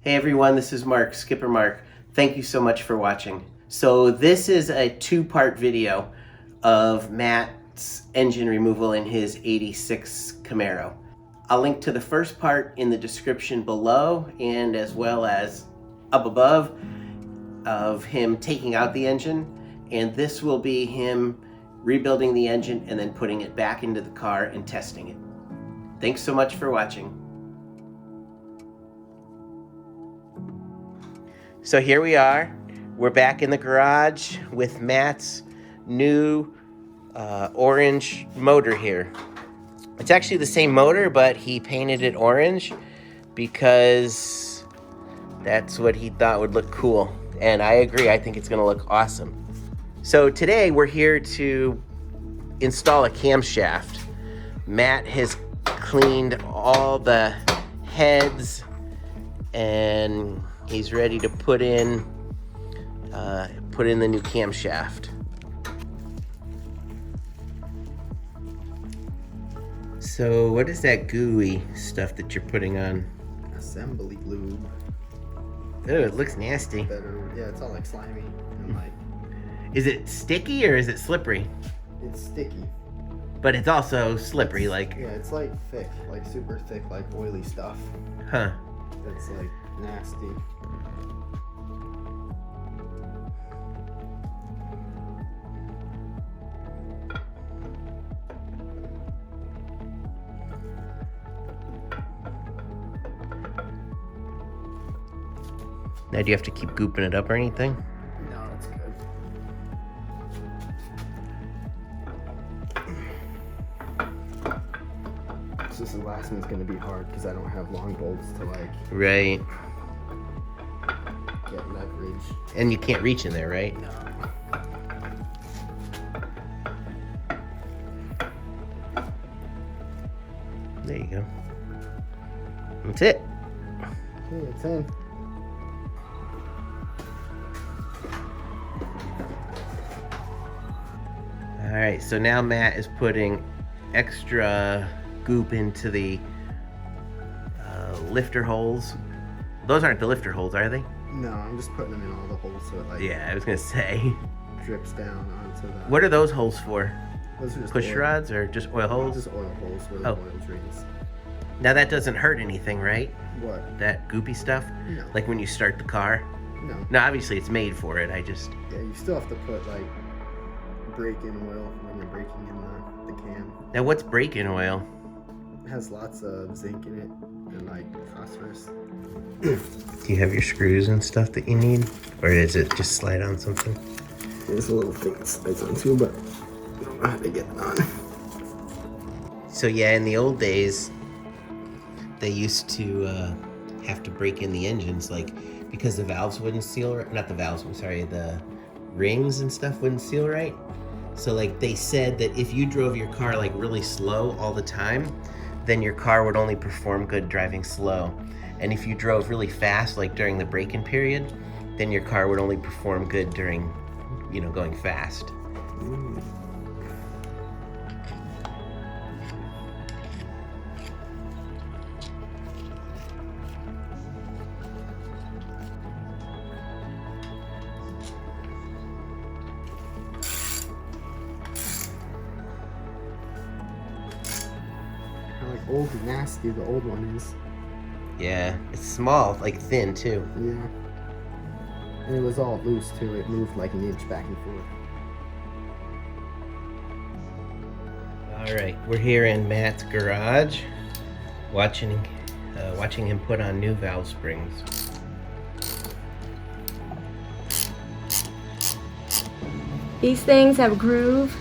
Hey everyone, this is Mark, Skipper Mark. Thank you so much for watching. So this is a two-part video of Matt's engine removal in his 86 Camaro. I'll link to the first part in the description below and as well as up above of him taking out the engine. And this will be him rebuilding the engine and then putting it back into the car and testing it. Thanks so much for watching. So here we are. We're back in the garage with Matt's new orange motor here. It's actually the same motor, but he painted it orange because that's what he thought would look cool. And I agree, I think it's gonna look awesome. So today we're here to install a camshaft. Matt has cleaned all the heads and he's ready to put in the new camshaft. So what is that gooey stuff that you're putting on? Assembly lube. Oh, it looks nasty. Yeah, it's all like slimy and like. Is it sticky or is it slippery? It's sticky. But it's also slippery, like. Yeah, it's like thick, like super thick, like oily stuff. Huh. That's like nasty. Now do you have to keep gooping it up or anything? No, it's good. It's just the last one's gonna be hard because I don't have long bolts to like Right. get leverage. And you can't reach in there, right? No. There you go. That's it. Okay, it's in. All right, so now Matt is putting extra goop into the lifter holes. Those aren't the lifter holes, are they? No, I'm just putting them in all the holes so it like Yeah, I was gonna say. drips down onto the. What are those holes for? Those are just Push oil. rods or just oil holes? Just oil holes where the Oh. oil drains. Now that doesn't hurt anything, right? What? That goopy stuff? No. Like when you start the car? No. No, obviously it's made for it. I just... Yeah, you still have to put like brake-in oil when you're braking in the cam. Now what's brake-in oil? It has lots of zinc in it and like phosphorus. Do you have your screws and stuff that you need? Or does it just slide on something? There's a little thing that slides on too, but I don't know how to get it on. So yeah, in the old days, they used to have to break in the engines, like, because the valves wouldn't seal right. Not the valves, I'm sorry, the rings and stuff wouldn't seal right. So like they said that if you drove your car like really slow all the time, then your car would only perform good driving slow. And if you drove really fast, like during the break-in period, then your car would only perform good during, you know, going fast. Ooh. Like old and nasty, the old one is. Yeah, it's small, like thin too. Yeah. And it was all loose too. It moved like an inch back and forth. All right, we're here in Matt's garage, watching him put on new valve springs. These things have a groove.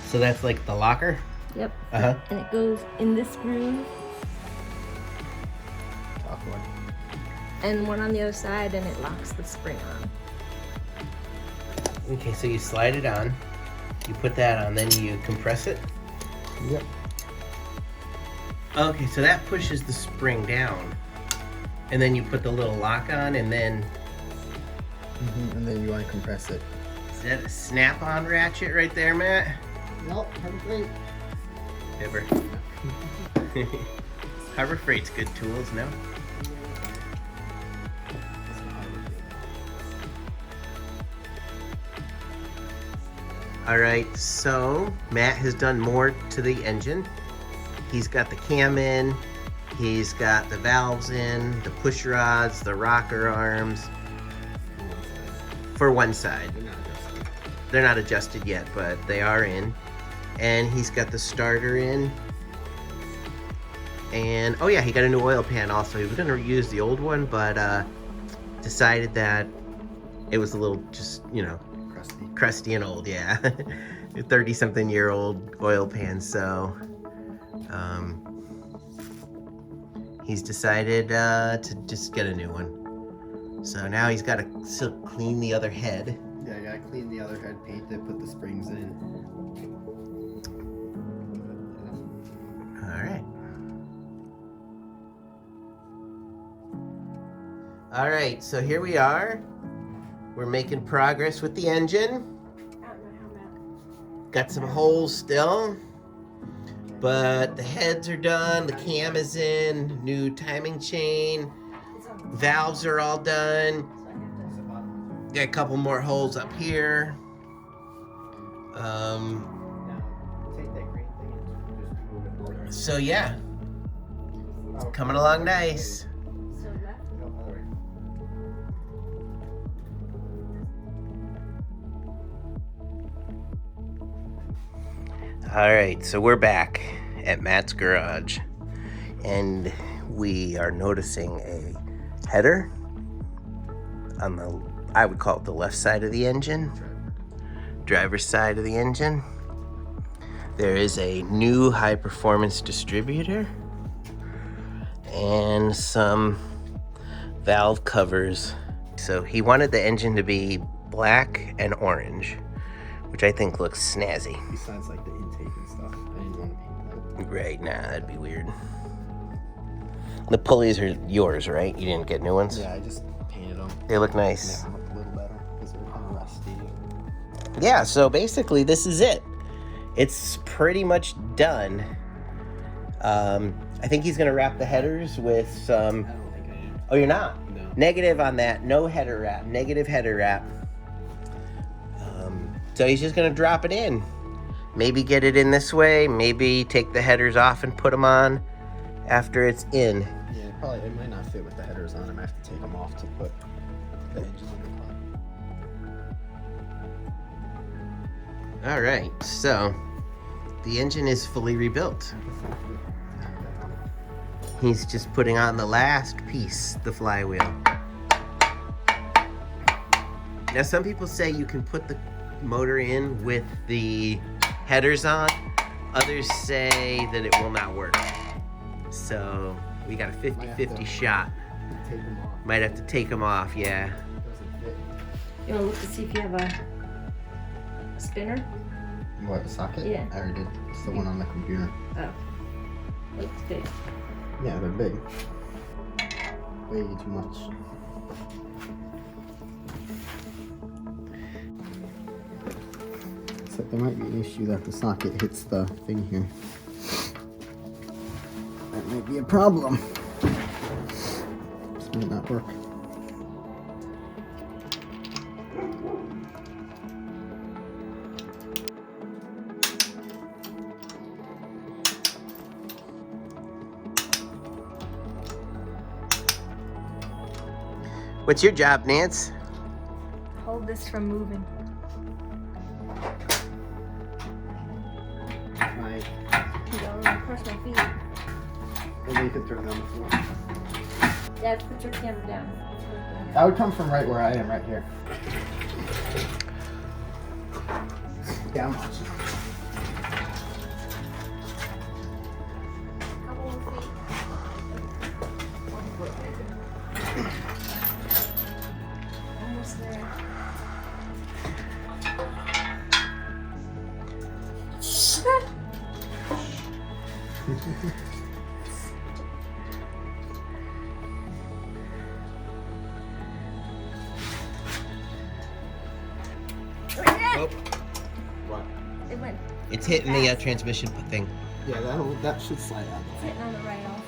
So that's like the locker? Yep. Uh-huh. And it goes in this groove Top one. and one on the other side, and it locks the spring on. Okay, so you slide it on, you put that on, then you compress it? Yep. Okay, so that pushes the spring down. And then you put the little lock on, and then... And then you want to compress it. Is that a snap-on ratchet right there, Matt? Nope, have a great. Ever. Harbor Freight's good tools, no? All right, so Matt has done more to the engine. He's got the cam in, he's got the valves in, the push rods, the rocker arms. For one side. They're not adjusted yet, but they are in. And he's got the starter in. And, oh yeah, he got a new oil pan also. He was gonna use the old one, but decided that it was a little just, you know, crusty and old, yeah. 30-something-year-old oil pan, so he's decided to just get a new one. So now he's got to still clean the other head. Yeah, I gotta clean the other head, paint it, put the springs in. All right. All right, so here we are. We're making progress with the engine. Got some holes still, but the heads are done. The cam is in, new timing chain. Valves are all done. Got a couple more holes up here. So yeah, it's coming along nice. All right, so we're back at Matt's garage, and we are noticing a header on the, I would call it the left side of the engine, driver's side of the engine. There is a new high performance distributor and some valve covers. So he wanted the engine to be black and orange, which I think looks snazzy. Besides like the intake and stuff, I didn't want to paint that. Right, nah, that'd be weird. The pulleys are yours, right? You didn't get new ones? Yeah, I just painted them. They look nice. They look a little better because they're kind of rusty. Yeah, so basically this is it. It's pretty much done. I think he's gonna wrap the headers with some... I don't think I am. Oh, you're not? No. Negative on that, no header wrap, negative header wrap. So he's just gonna drop it in. Maybe get it in this way, maybe take the headers off and put them on after it's in. Yeah, probably it might not fit with the headers on. I might have to take them off to put the edges on the car. All right, so the engine is fully rebuilt. He's just putting on the last piece, the flywheel. Now some people say you can put the motor in with the headers on. Others say that it will not work. So we got a 50-50 shot. Take them off. Might have to take them off, yeah. Doesn't fit. You want to look to see if you have a spinner? What, the socket? Yeah. I already did. It's the one on the computer. Oh. Looks big. Yeah, they're big. Way too much. Except there might be an issue that the socket hits the thing here. That might be a problem. This might not work. What's your job, Nance? Hold this from moving. Right. You don't crush my feet. Maybe you could throw it on the floor. Dad, put your camera down. That would come from right where I am, right here. Yeah, I'm watching. Couple more feet. Almost there. Oh, What? It went. it's hitting the transmission thing. Yeah, that should slide out. It's hitting on the right also.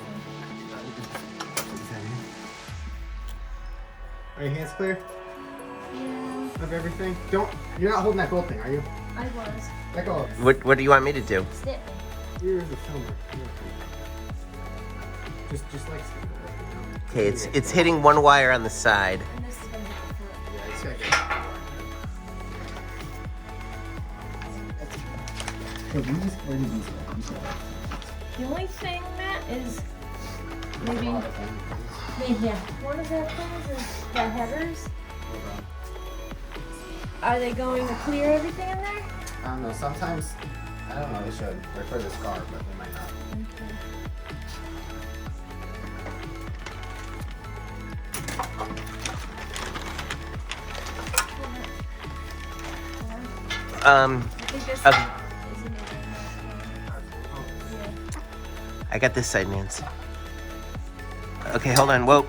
Are your hands clear? Yeah, of everything. You're not holding that gold thing, are you? I was. Let go. What do you want me to do? Snip me. Here's the filmer. Just like snip it. Okay, it's hitting one wire on the side. And this is gonna hit the foot. Yeah, it's got good. Where do these go? The only thing, Matt, is maybe yeah. One of the things is the headers. Are they going to clear everything in there? I don't know. Sometimes, I don't know. They should. They're for this car, but they might not. I think this Okay. is in the I got this side, Nance. Okay, hold on. Whoa.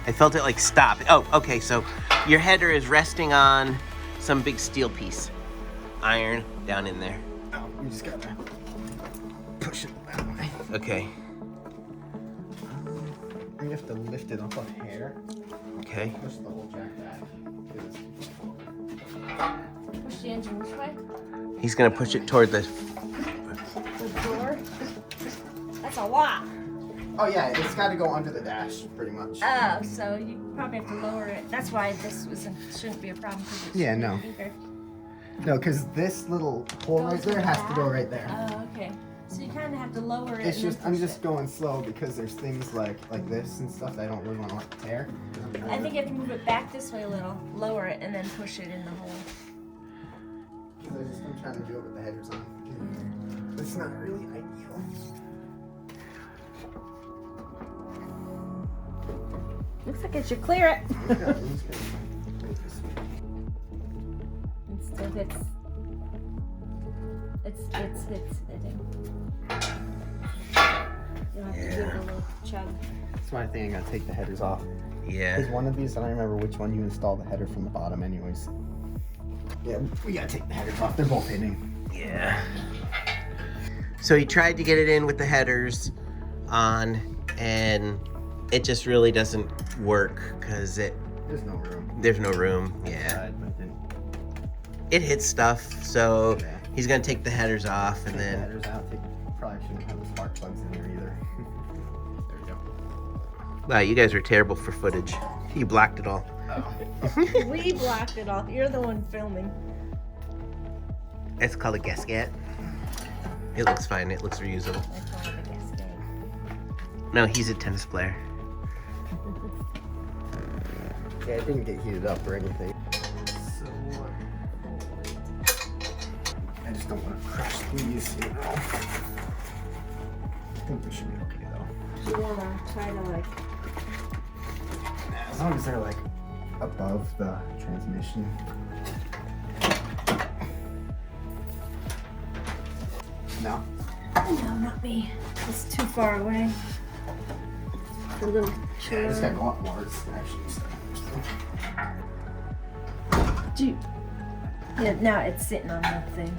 I felt it like stop. Oh, okay. So your header is resting on some big steel piece, iron down in there. Oh, we just gotta push it that way. Okay. You have to lift it off of hair. Okay. Push the whole jack back. Push the engine which way? He's gonna push it toward the. The door. That's a lot. Oh yeah, it's got to go under the dash, pretty much. Oh, so you probably have to lower it. That's why this shouldn't be a problem. Yeah, no. No, because this little hole right there has to go right there. Oh, okay. So you kind of have to lower it. It's and then just I'm push just it. going slow because there's things like this and stuff that I don't really want to tear. I think you have to move it back this way a little, lower it, and then push it in the hole. Because I'm trying to do it with the headers on. It's not really ideal. Looks like it should clear it. Instead, it's hitting. You'll have to give it a little chug. That's why I think I'm gonna take the headers off. Yeah. Because one of these, I don't remember which one you install the header from the bottom, anyways. Yeah, we gotta take the headers off. They're both hitting. Yeah. So he tried to get it in with the headers on, and it just really doesn't work because There's no room. there's no room. Yeah. It hits stuff, so Yeah. he's gonna take the headers off and Take the then. headers out. Probably shouldn't have the spark plugs in there either. There we go. Wow, you guys are terrible for footage. You blocked it all. We blocked it off. You're the one filming. It's called a gasket. It looks fine. It looks reusable. I call it a cascade. No, he's a tennis player. Yeah, it didn't get heated up or anything. So, I just don't want to crush these, you know. I think this should be okay though. You wanna try to like. As long as they're like above the transmission. No? No, not me. It's too far away. The little Yeah, I just gotta chair. go up more. It's actually Dude. Yeah, now it's sitting on that thing.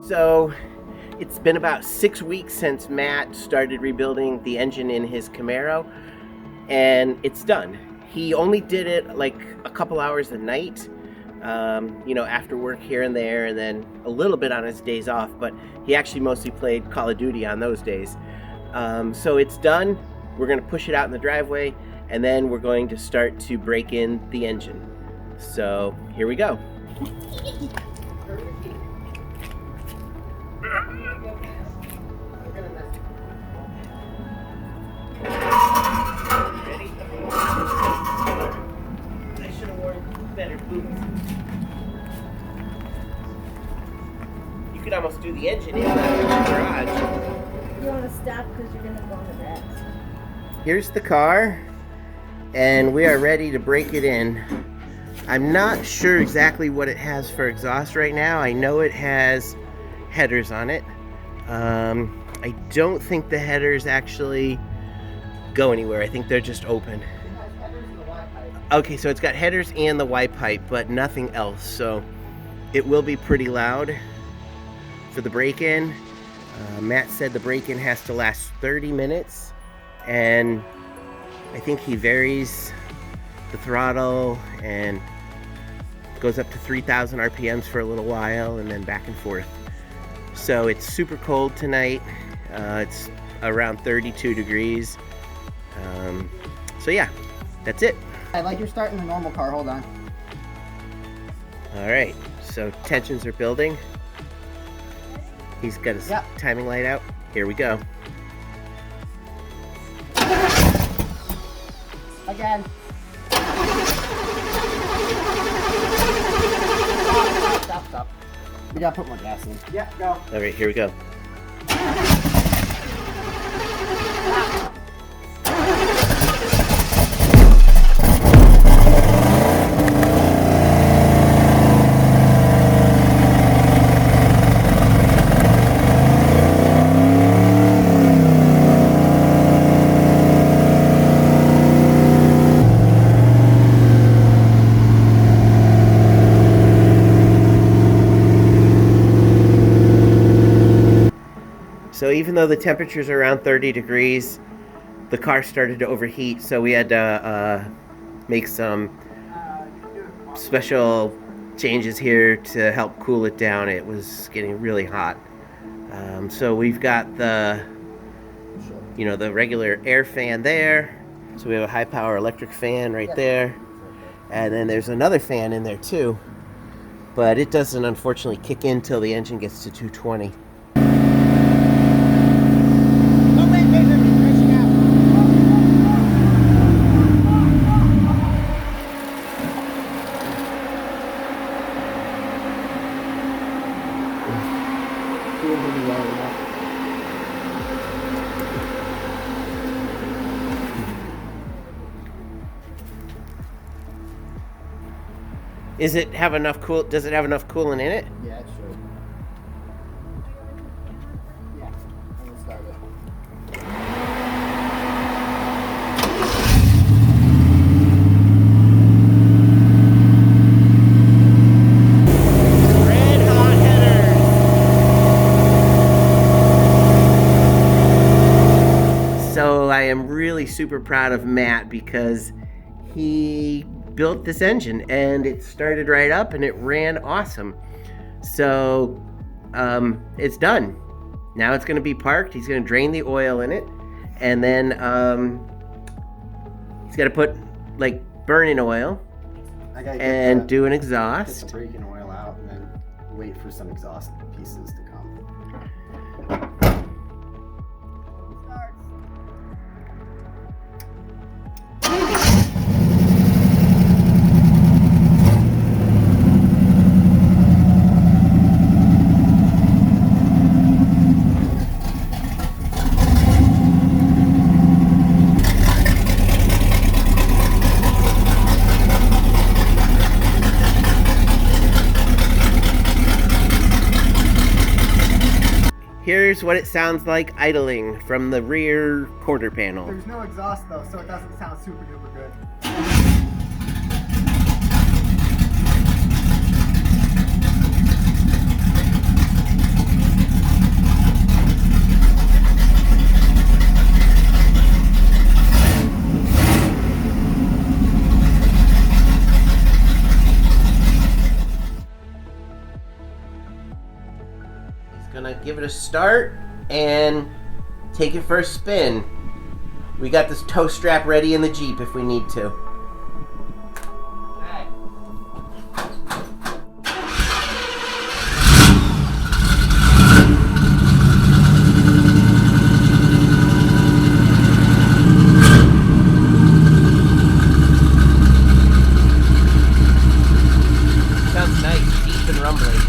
So, it's been about 6 weeks since Matt started rebuilding the engine in his Camaro, and it's done. He only did it like a couple hours a night, you know, after work here and there, and then a little bit on his days off, but he actually mostly played Call of Duty on those days. So it's done. We're gonna push it out in the driveway, and then we're going to start to break in the engine. So, here we go. Ready? I should have worn better boots. could almost do the engine in the garage. You want to stop because you're going to go on the grass. Here's the car, and we are ready to break it in. I'm not sure exactly what it has for exhaust right now. I know it has headers on it. I don't think the headers actually go anywhere. I think they're just open. Okay, so it's got headers and the Y pipe, but nothing else. So it will be pretty loud for the break-in. Matt said the break-in has to last 30 minutes, and I think he varies the throttle and goes up to 3,000 RPMs for a little while and then back and forth. So it's super cold tonight. It's around 32 degrees. So yeah, that's it. I like you're starting the normal car. Hold on. All right, so tensions are building. He's got his timing light out. Here we go. Again. Stop. We gotta put more gas in. Yeah, go. All right, here we go. So even though the temperatures are around 30 degrees, the car started to overheat, so we had to make some special changes here to help cool it down. It was getting really hot. So we've got the regular air fan there. So we have a high power electric fan right there. And then there's another fan in there too. But it doesn't unfortunately kick in till the engine gets to 220. Does it have enough coolant in it? Yeah, it should. Yeah, I'm gonna start it. Red hot headers. So I am really super proud of Matt because he built this engine and it started right up and it ran awesome. So it's done. Now it's going to be parked. He's going to drain the oil in it, and then he's got to put burning oil and do an exhaust. Get the braking oil out and then wait for some exhaust pieces to come. Here's what it sounds like idling from the rear quarter panel. There's no exhaust though, so it doesn't sound super duper good. Gonna give it a start and take it for a spin. We got this tow strap ready in the Jeep if we need to. Okay. Sounds nice, deep and rumbling.